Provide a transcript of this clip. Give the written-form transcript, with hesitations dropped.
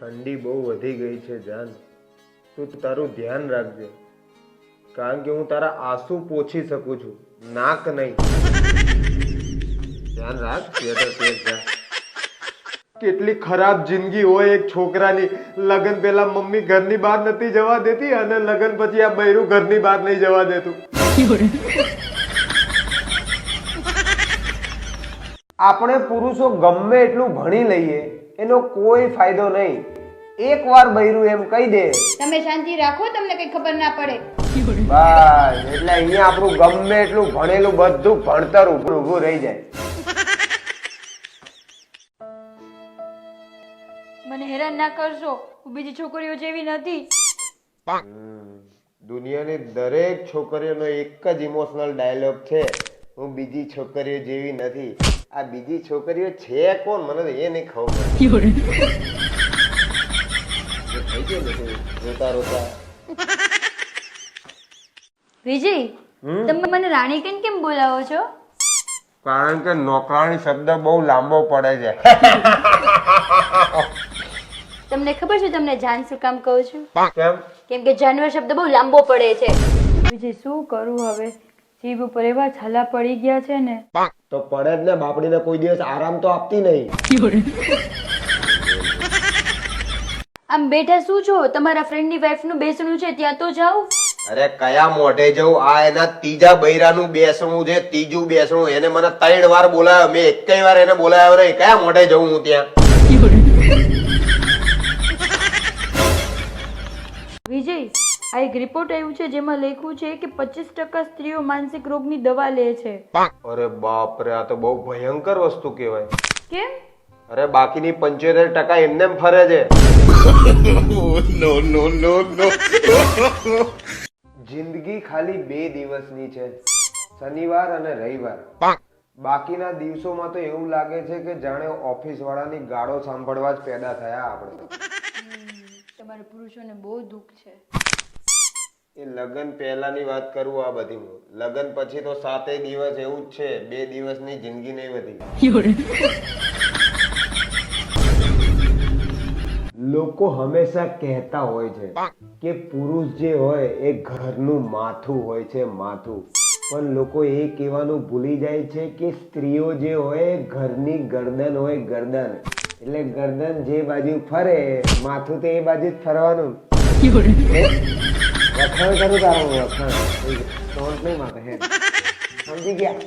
ઠંડી બહુ વધી ગઈ છે જાન, તું તારું ધ્યાન રાખજે, કારણ કે હું તારા આંસુ પોછી શકું છું, નાક નહીં. ધ્યાન રાખ. સ્વેટર પહેર જા. કેટલી ખરાબ જિંદગી હોય એક છોકરાની. લગ્ન પહેલા મમ્મી ઘરની બહાર નથી જવા દેતી અને લગ્ન પછી આ બૈરું ઘરની બહાર નહીં જવા દેતું. આપણે પુરુષો ગમે એટલું ભણી લઈએ એનો કોઈ ફાયદો નહીં. એકવાર બૈરું એમ કહી દે તમે શાંતિ રાખો, તમને કઈ ખબર ના પડે. બસ એટલે અહીંયા આપણું ગમે એટલું ભણેલું બધું ભણતર ઊભું રહી જાય. મને હેરાન ના કરશો, હું બીજી છોકરીઓ જેવી નથી. દુનિયાની દરેક છોકરીઓનો એક જ ઇમોશનલ ડાયલોગ છે, હું બીજી છોકરીઓ જેવી નથી. આ બીજી છોકરીઓ છે કોણ મને તો એ નહીં ખબર. થઈ ગયું ને તું રોતા રોતા. વિજય, તમે મને રાણી કેમ બોલાવો છો? કારણ કે નોકરાણી શબ્દ બહુ લાંબો પડે છે. તમને ખબર છે તમને જાન શું કામ કહું છું? કેમ? કેમ કે જાનવર શબ્દ બહુ લાંબો પડે છે. વિજય, શું કરું હવે? જીભ ઉપર એવા છાલા પડી ગયા છે ને. તો પડે જ ને, બાપડીને કોઈ દિવસ આરામ તો આપતી નહીં. આમ બેઠા શું છો? તમારા ફ્રેન્ડની વાઈફ નું બેસણું છે ત્યાં તો જાઓ. અરે કયા મોઢે જવું? આ એના ત્રીજા બૈરાનું બેસણું છે, ત્રીજું બેસણું. એને મને 3 વાર બોલાવ્યો, મેં એકેય વાર એને બોલાવ્યો નહીં. કયા મોઢે જવું હું ત્યાં? વિજય, આ એક રિપોર્ટ આવ્યું છે જેમાં લખ્યું છે કે 25% સ્ત્રીઓ માનસિક રોગની દવા લે છે. અરે બાપ રે, આ તો બહુ ભયંકર વસ્તુ કહેવાય. કેમ? અરે બાકીની 75% એમને એમ ફરે છે. જિંદગી ખાલી 2 દિવસની છે, શનિવાર અને રવિવાર. બાકીના દિવસોમાં તો એવું લાગે છે કે જાણે ઓફિસ વાળાની ગાળો સાંભળવા જ પેદા થયા આપણે. તમારા પુરુષોને બહુ દુઃખ છે. એ લગ્ન પહેલાની વાત કરું આ બધી. લગ્ન પછી તો 7 દિવસ એવું જ છે, 2 દિવસની જિંદગી નહીં વધી. લોકો હંમેશા કહેતા હોય છે કે પુરુષ જે હોય એ ઘરનું માથું હોય છે, માથું. પણ લોકો એ કહેવાનું ભૂલી જાય છે કે સ્ત્રીઓ જે હોય એ ઘરની ગરદન હોય, ગરદન. એટલે ગરદન જે બાજુ ફરે માથું તો એ બાજુ જ ફરવાનું. વખાણ કરું તારું વખાણ, નહીં માથે. સમજી ગયા?